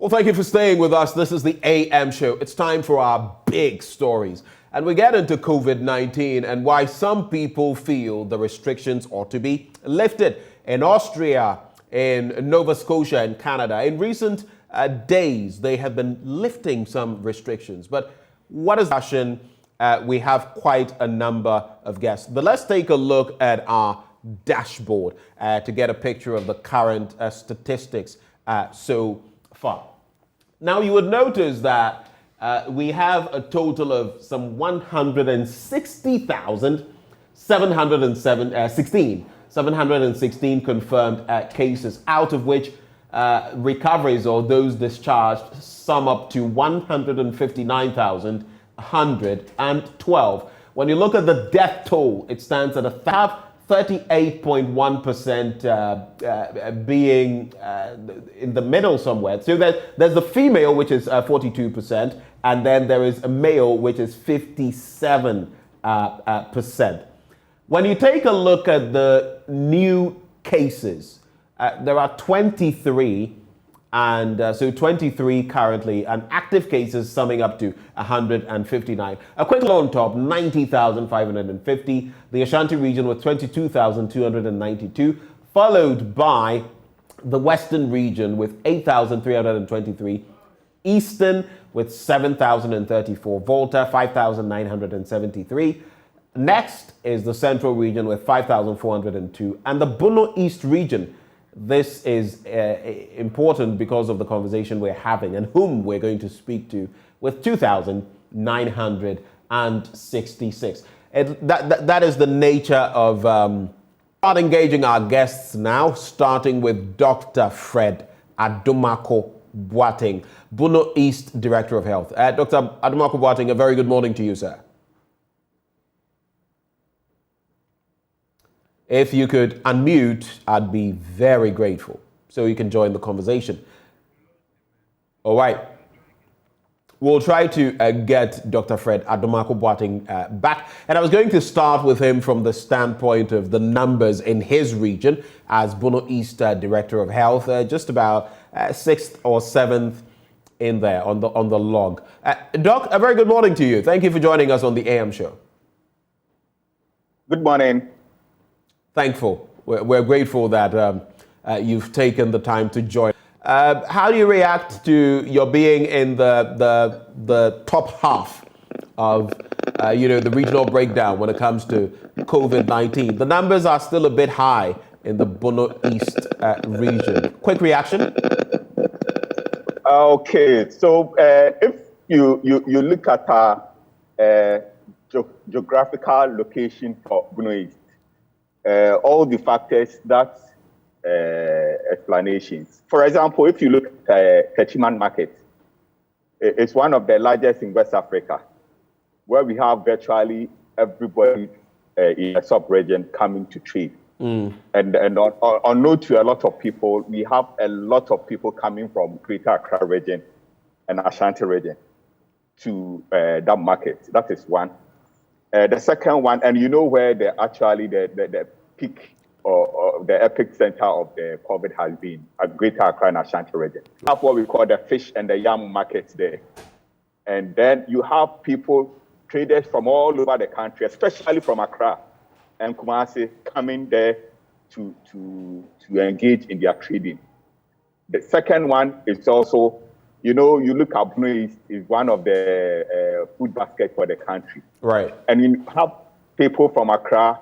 Well, thank you for staying with us. This is the AM show. It's time for our big stories. And we get into COVID-19 and why some people feel the restrictions ought to be lifted. In Austria, in Nova Scotia, in Canada, in recent days, they have been lifting some restrictions. But what is the discussion? We have quite a number of guests. But let's take a look at our dashboard to get a picture of the current statistics so far. Now, you would notice that we have a total of some 716 confirmed cases, out of which recoveries or those discharged sum up to 159,112. When you look at the death toll, it stands at 38.1% being in the middle somewhere. So there's the female, which is 42%, and then there is a male, which is 57%. When you take a look at the new cases, there are 23, and so 23 currently, and active cases summing up to 159. A quick on top, 90,550. The Ashanti region with 22,292, followed by the Western region with 8,323, Eastern with 7,034, Volta 5,973. Next is the Central region with 5,402, and the Bono East region. This is important because of the conversation we're having and whom we're going to speak to, with 2,966. That is the nature of start engaging our guests now, starting with Dr. Fred Adomako Boateng, Bono East Director of Health. Dr. Adomako Boateng, a very good morning to you, sir. If you could unmute, I'd be very grateful so you can join the conversation. All right. We'll try to get Dr. Fred Adomako Boateng back. And I was going to start with him from the standpoint of the numbers in his region as Bono East Director of Health, just about 6th or 7th in there on the log. Doc, a very good morning to you. Thank you for joining us on the AM show. Good morning. Thankful. We're grateful that you've taken the time to join. How do you react to your being in the top half of the regional breakdown when it comes to COVID-19? The numbers are still a bit high in the Bono East region. Quick reaction. Okay, so if you look at our geographical location for Bono East, all the factors, that's explanations. For example, if you look at Techiman Market, it's one of the largest in West Africa, where we have virtually everybody in the sub-region coming to trade. And on note to a lot of people, we have a lot of people coming from Greater Accra region and Ashanti region to that market. That is one. The second one, and you know where the peak or the epicenter of the COVID has been at Greater Accra and Ashanti region. You have what we call the fish and the yam markets there. And then you have people, traders from all over the country, especially from Accra and Kumasi, coming there to engage in their trading. The second one is also, you look at Bono East is one of the food baskets for the country. Right. And you have people from Accra,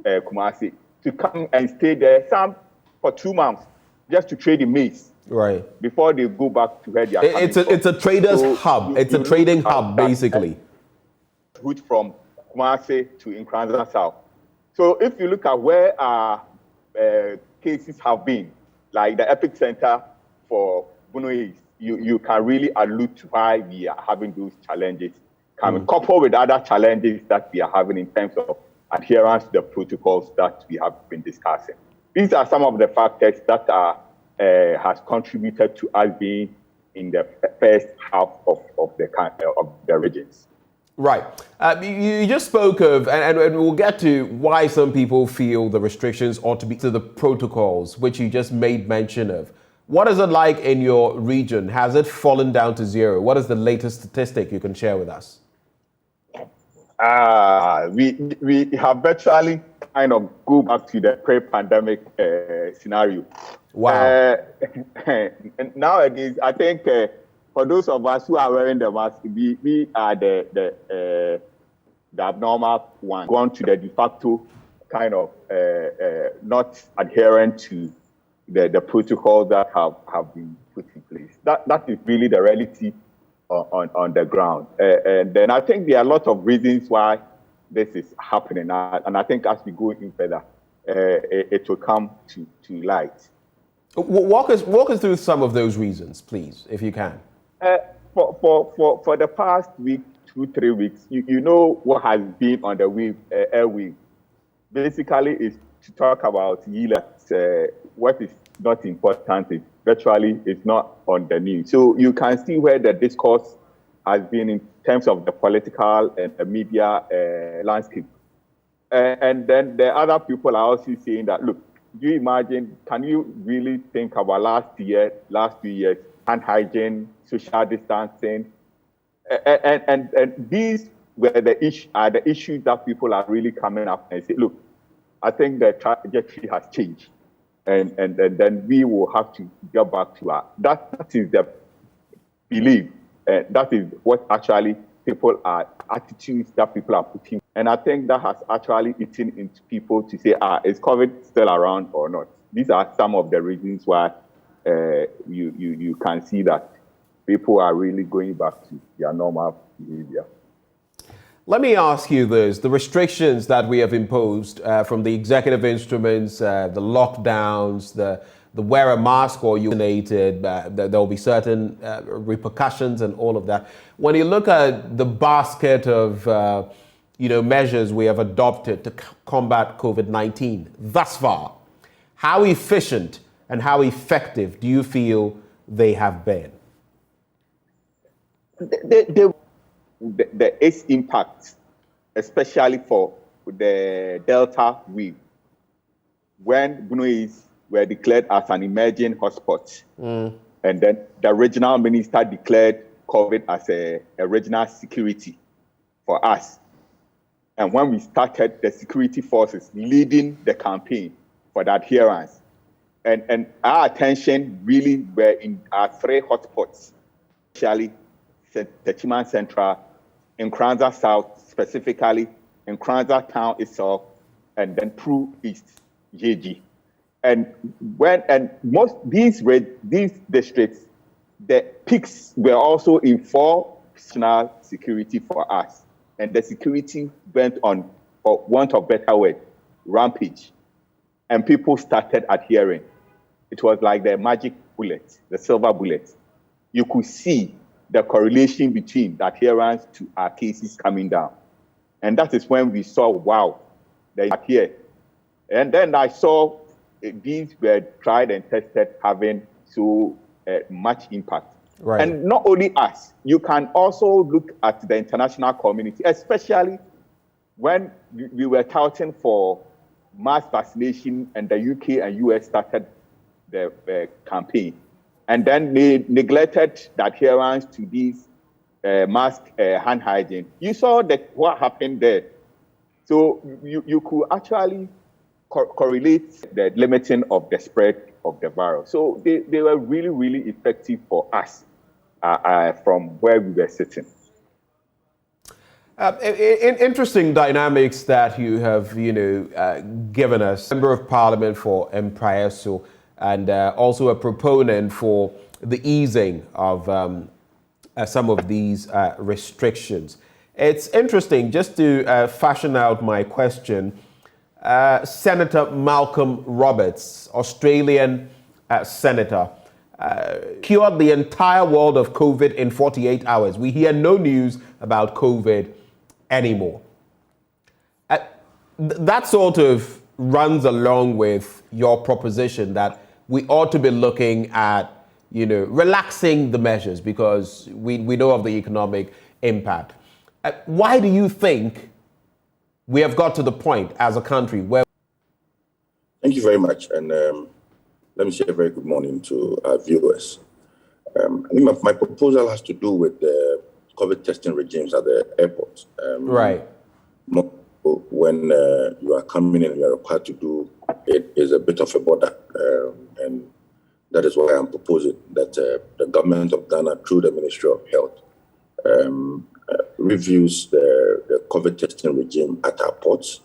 Kumasi, to come and stay there, some for 2 months, just to trade in maize. Right. Before they go back to where they are It's a trader's hub. It's a trading hub, basically. Route from Kumasi to Nkranza South. So if you look at where our cases have been, like the epicenter for Bono East, you can really allude to why we are having those challenges coming, coupled with other challenges that we are having in terms of adherence to the protocols that we have been discussing. These are some of the factors that has contributed to us being in the first half of the regions. Right. You just spoke of, and we'll get to why some people feel the restrictions ought to be to the protocols, which you just made mention of. What is it like in your region? Has it fallen down to zero? What is the latest statistic you can share with us? We have virtually kind of go back to the pre-pandemic scenario. Wow. Nowadays, I think for those of us who are wearing the mask, we are the abnormal one, gone to the de facto kind of not adherent to the protocols that have been put in place. That is really the reality on the ground. And then I think there are a lot of reasons why this is happening. And I think as we go in further, it will come to light. Walk us through some of those reasons, please, if you can. For the past week, 2-3 weeks, you know what has been on the airwave. Basically, is to talk about what is not important is virtually it's not on the news. So you can see where the discourse has been in terms of the political and the media landscape. And then the other people are also saying that, look, do you imagine, can you really think about last 2 years, hand hygiene, social distancing, and these were the issues that people are really coming up and say, look, I think the trajectory has changed. And then we will have to get back to our, that is the belief. That is what actually attitudes that people are putting. And I think that has actually eaten into people to say, is COVID still around or not? These are some of the reasons why you can see that people are really going back to their normal behavior. Let me ask you this. The restrictions that we have imposed from the executive instruments, the lockdowns, the wear a mask or you're vaccinated, there will be certain repercussions and all of that. When you look at the basket of measures we have adopted to combat COVID-19 thus far, how efficient and how effective do you feel they have been? There is impact, especially for the Delta wave, when Ghanaians were declared as an emerging hotspot. And then the regional minister declared COVID as a regional security for us. And when we started, the security forces leading the campaign for the adherence. And our attention really were in our 3 hotspots, especially Techiman Central, in Kranza South, specifically in Kranza Town itself, and then through East, JG. And most these districts, the peaks were also in 4 national security for us. And the security went on, for want of better word, rampage. And people started adhering. It was like the magic bullet, the silver bullet. You could see the correlation between the adherence to our cases coming down. And that is when we saw, wow, they are here. And then I saw these were tried and tested having so much impact. Right. And not only us, you can also look at the international community, especially when we were touting for mass vaccination and the UK and US started the campaign. And then they neglected the adherence to these mask hand hygiene. You saw what happened there. So you could actually correlate the limiting of the spread of the virus. So they were really, really effective for us from where we were sitting. Interesting dynamics that you have, given us. Member of Parliament for Empraeso, and also a proponent for the easing of some of these restrictions. It's interesting, just to fashion out my question, Senator Malcolm Roberts, Australian senator, cured the entire world of COVID in 48 hours. We hear no news about COVID anymore. That sort of runs along with your proposition that we ought to be looking at, relaxing the measures because we know of the economic impact. Why do you think we have got to the point as a country where... Thank you very much. And Let me say a very good morning to our viewers. I think my proposal has to do with the COVID testing regimes at the airport. Right. When you are coming in, you are required to do it is a bit of a border. And that is why I'm proposing that the government of Ghana, through the Ministry of Health, reviews the COVID testing regime at our ports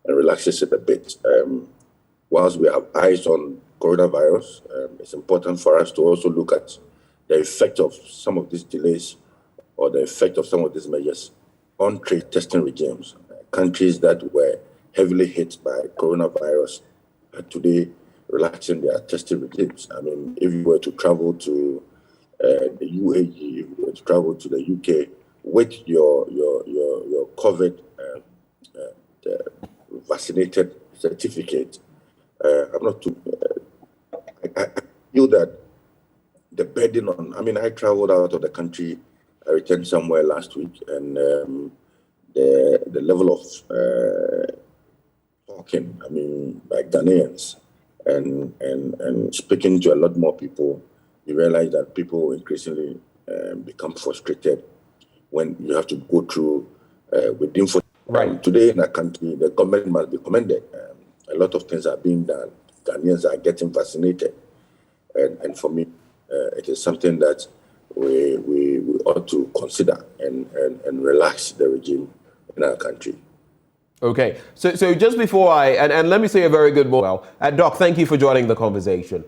and relaxes it a bit. Whilst we have eyes on coronavirus, it's important for us to also look at the effect of some of these delays or the effect of some of these measures on trade testing regimes. Countries that were heavily hit by coronavirus are today relaxing their testing regimes. I mean, if you were to travel to the UAE, if you were to travel to the UK with your COVID vaccinated certificate, I'm not too. I feel that the burden on. I mean, I traveled out of the country. I returned somewhere last week, and the level of talking. I mean, by Ghanaians, and speaking to a lot more people, you realize that people increasingly become frustrated when you have to go through within. Right. Today in our country, the government must be commended. A lot of things are being done. Ghanaians are getting vaccinated. And for me, it is something that we ought to consider and relax the regime in our country. Okay. So just before and let me say a very good morning. Doc, thank you for joining the conversation.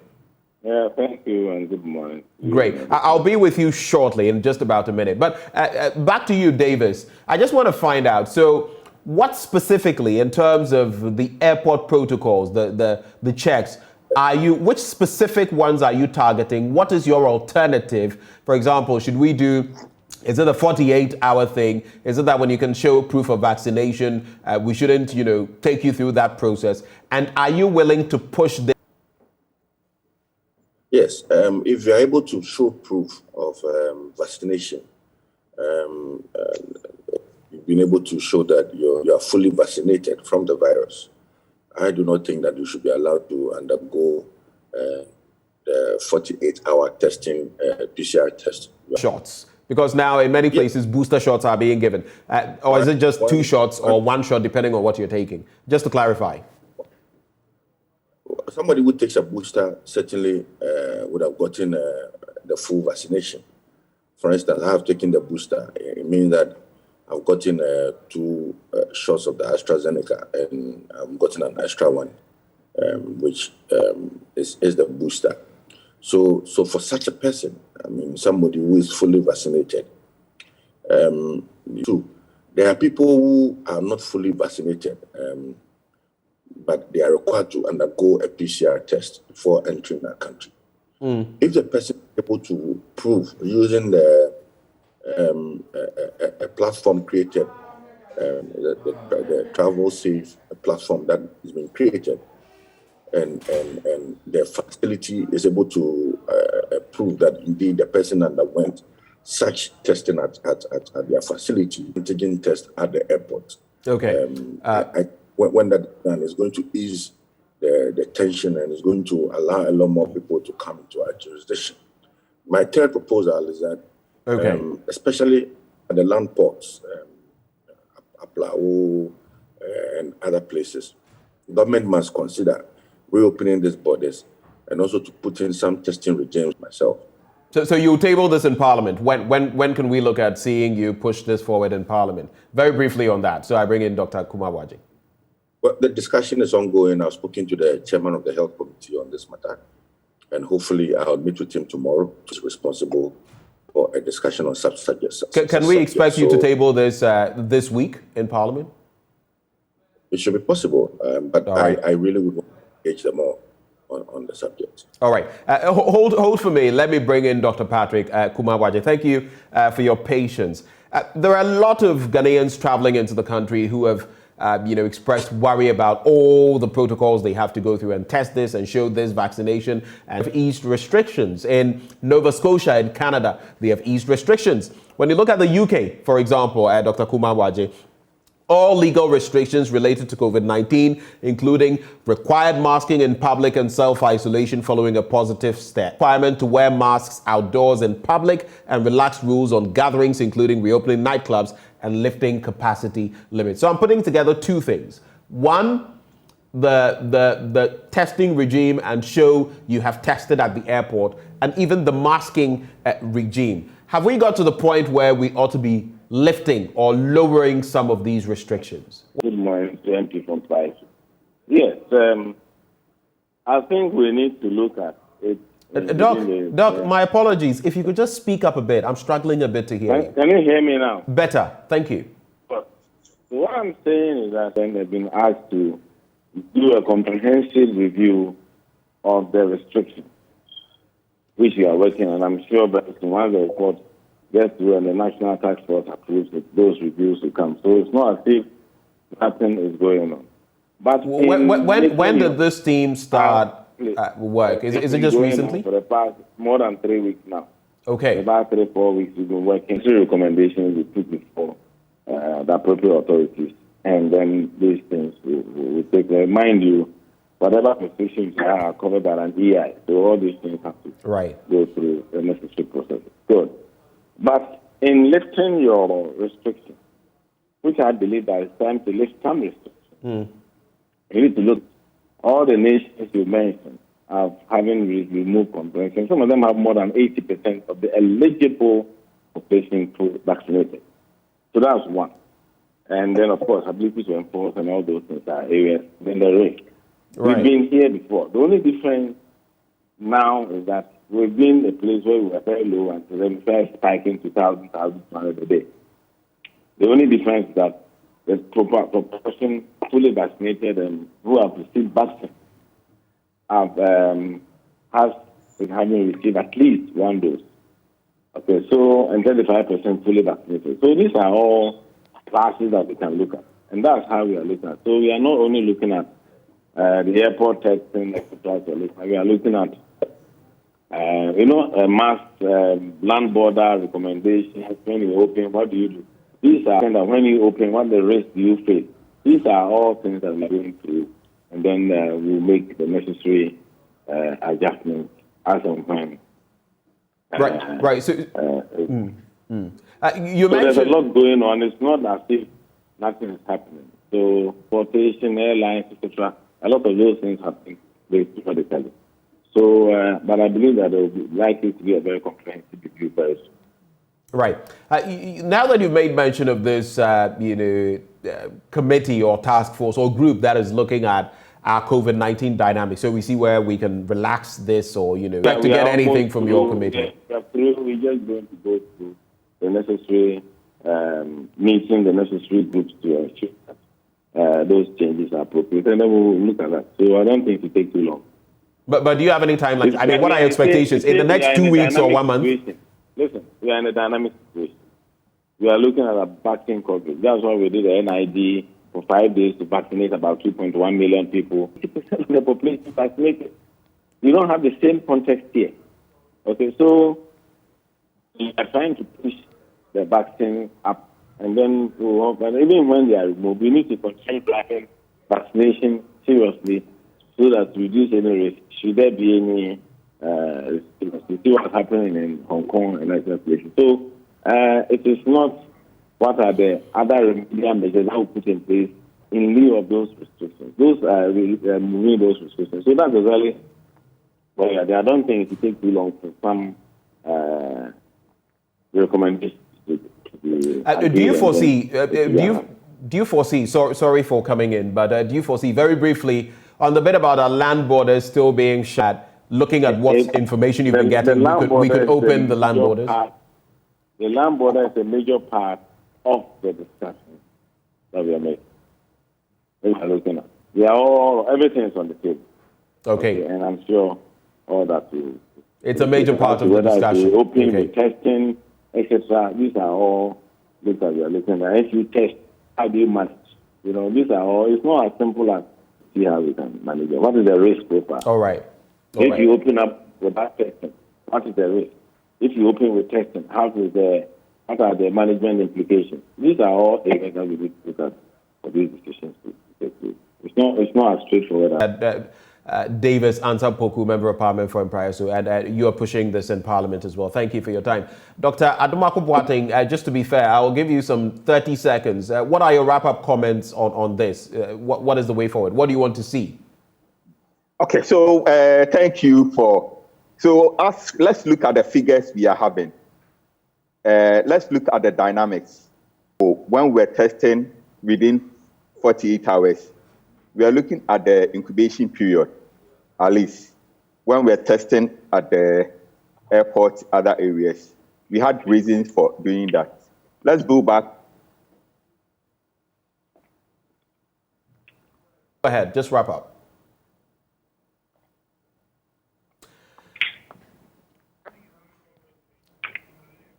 Yeah, thank you and good morning. Great. I'll be with you shortly in just about a minute. But back to you, Davis. I just want to find out. So what specifically in terms of the airport protocols, the checks, which specific ones are you targeting? What is your alternative? For example, is it a 48-hour thing? Is it that when you can show proof of vaccination, we shouldn't, take you through that process? And are you willing to push this? Yes, if you're able to show proof of vaccination, you've been able to show that you are fully vaccinated from the virus, I do not think that you should be allowed to undergo the 48-hour testing, PCR test. Shots. Because now in many places, booster shots are being given. Or is it just 2 shots or 1 shot, depending on what you're taking? Just to clarify. Somebody who takes a booster certainly would have gotten the full vaccination. For instance, I have taken the booster. It means that I've gotten 2 shots of the AstraZeneca, and I've gotten an extra one, which is the booster. So for such a person, I mean, somebody who is fully vaccinated, there are people who are not fully vaccinated, but they are required to undergo a PCR test before entering our country. If the person is able to prove using a platform created, the Travel Safe platform that has been created, and the facility is able to prove that indeed the person underwent such testing at their facility, antigen test at the airport. Okay. When that done, is going to ease the tension and is going to allow a lot more people to come into our jurisdiction. My third proposal is that, especially at the land ports, Aplao and other places, government must consider reopening these borders and also to put in some testing regimes myself. So you table this in Parliament. When can we look at seeing you push this forward in Parliament? Very briefly on that. So I bring in Dr. Kumawaji. Well, the discussion is ongoing. I've spoken to the chairman of the health committee on this matter, and hopefully I'll meet with him tomorrow. He's responsible for a discussion on such subjects. Can we expect you to table this this week in Parliament? It should be possible, but right. I really would want to engage them all on the subject. All right. Hold for me. Let me bring in Dr. Patrick Kumawaji. Thank you for your patience. There are a lot of Ghanaians traveling into the country who have expressed worry about all the protocols they have to go through and test this and show this vaccination, and have eased restrictions. In Nova Scotia, in Canada, they have eased restrictions. When you look at the UK, for example, Dr. Kumawaji, all legal restrictions related to COVID-19, including required masking in public and self-isolation following a positive test, requirement to wear masks outdoors in public, and relaxed rules on gatherings, including reopening nightclubs and lifting capacity limits. So I'm putting together two things. One, the testing regime, and show you have tested at the airport, and even the masking regime. Have we got to the point where we ought to be lifting or lowering some of these restrictions? Good morning to MP from Price. Yes, I think we need to look at it. Doc, my apologies. If you could just speak up a bit. I'm struggling a bit to hear you. Can you hear me now? Better. Thank you. So what I'm saying is that they've been asked to do a comprehensive review of the restrictions, which we are working on. I'm sure that once the report gets through and the National Task Force approves it, those reviews will come. So it's not as if nothing is going on. But when did this team start work? Is it just recently? For the past more than 3 weeks now. Okay. For about 3-4 weeks, we've been working through recommendations we put before the appropriate authorities. And then these things we take. Mind you, whatever restrictions are covered by an EI, so all these things have to go through the necessary process. Good. But in lifting your restrictions, which I believe that it's time to lift some restrictions, you need to look. All the nations you mentioned have having removed comprehension. Some of them have more than 80% of the eligible population vaccinated. So that's one. And then, of course, ability to enforce and all those things are areas. Then the risk. We've been here before. The only difference now is that we've been a place where we were very low until then first spiking to 1,200 a day. The only difference is that the proportion fully vaccinated and who have received vaccine has been having received at least one dose. Okay, so and 35% fully vaccinated. So these are all classes that we can look at, and that's how we are looking at. So we are not only looking at the airport testing, etc. We are looking at mass land border recommendations. When you open, what do you do? These are kind of when you open, what the risk do you face? These are all things that we are going through, and then we'll make the necessary adjustments as and when. Right. So, you so mentioned there's a lot going on. It's not as if nothing is happening. So, transportation, airlines, etc. A lot of those things happen before the tell. So, but I believe that there will be likely to be a very comprehensive review very soon. Right. Now that you've made mention of this, committee or task force or group that is looking at our COVID-19 dynamics, so we see where we can relax this or, expect to get anything from your committee. We're just going to go through the necessary meeting, the necessary groups to ensure that those changes are appropriate, and then we'll look at that. So I don't think it will take too long. But do you have any timeline? I mean, what are your expectations in the next 2 weeks or 1 month? Listen, we are in a dynamic situation. We are looking at a vaccine coverage. That's why we did the NID for 5 days to vaccinate about 2.1 million people. 50% of the population vaccinated. We don't have the same context here. Okay, so we are trying to push the vaccine up, and then even when they are removed, we need to continue planning vaccination seriously so that we reduce any risk. Should there be any see what's happening in Hong Kong and other places. So it is not what are the other remedial measures that we put in place in lieu of those restrictions. Those are removing those restrictions. So that's exactly what I don't think it will take too long for some recommendations. Do you foresee? Do you foresee? Sorry for coming in, but do you foresee very briefly on the bit about our land borders still being shut? Looking at what information you've been getting, we could open the land borders. The land border is a major part of the discussion that we are making. We are looking at. Everything is on the table. Okay. And I'm sure all that will. It's a major part of the discussion. Opening, the testing, etc. These are all things that we are looking at. If you test, how do you manage? These are all. It's not as simple as see how we can manage it. What is the risk profile? All right. If you open up without testing, what is the risk? If you open with testing, what are the management implications? These are all areas that we need to look at for these decisions to take place. It's not as straightforward as Davis Ansampoku, Member of Parliament for Impriasu, and you are pushing this in Parliament as well. Thank you for your time. Dr. Adomako Boateng, just to be fair, I will give you some 30 seconds. What are your wrap-up comments on this? What is the way forward? What do you want to see? Okay, so thank you for... So let's look at the figures we are having. Let's look at the dynamics. So when we're testing within 48 hours, we are looking at the incubation period, at least. When we're testing at the airport, other areas, we had reasons for doing that. Let's go back. Go ahead, just wrap up.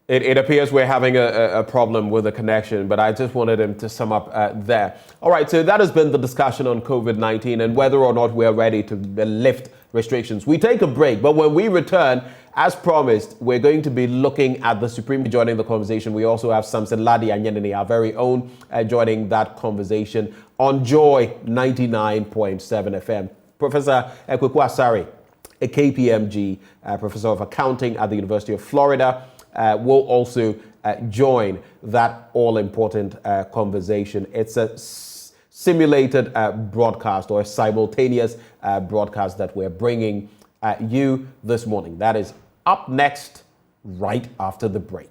It appears we're having a problem with the connection, but I just wanted him to sum up there. All right, so that has been the discussion on COVID-19 and whether or not we're ready to lift restrictions. We take a break, but when we return, as promised, we're going to be looking at the Supreme Court joining the conversation. We also have Samson Ladi Anyenini, our very own, joining that conversation on Joy 99.7 FM. Professor Ekweku Asare, a KPMG, Professor of Accounting at the University of Florida, will also join that all-important conversation. It's a simulated broadcast or a simultaneous broadcast that we're bringing you this morning. That is up next, right after the break.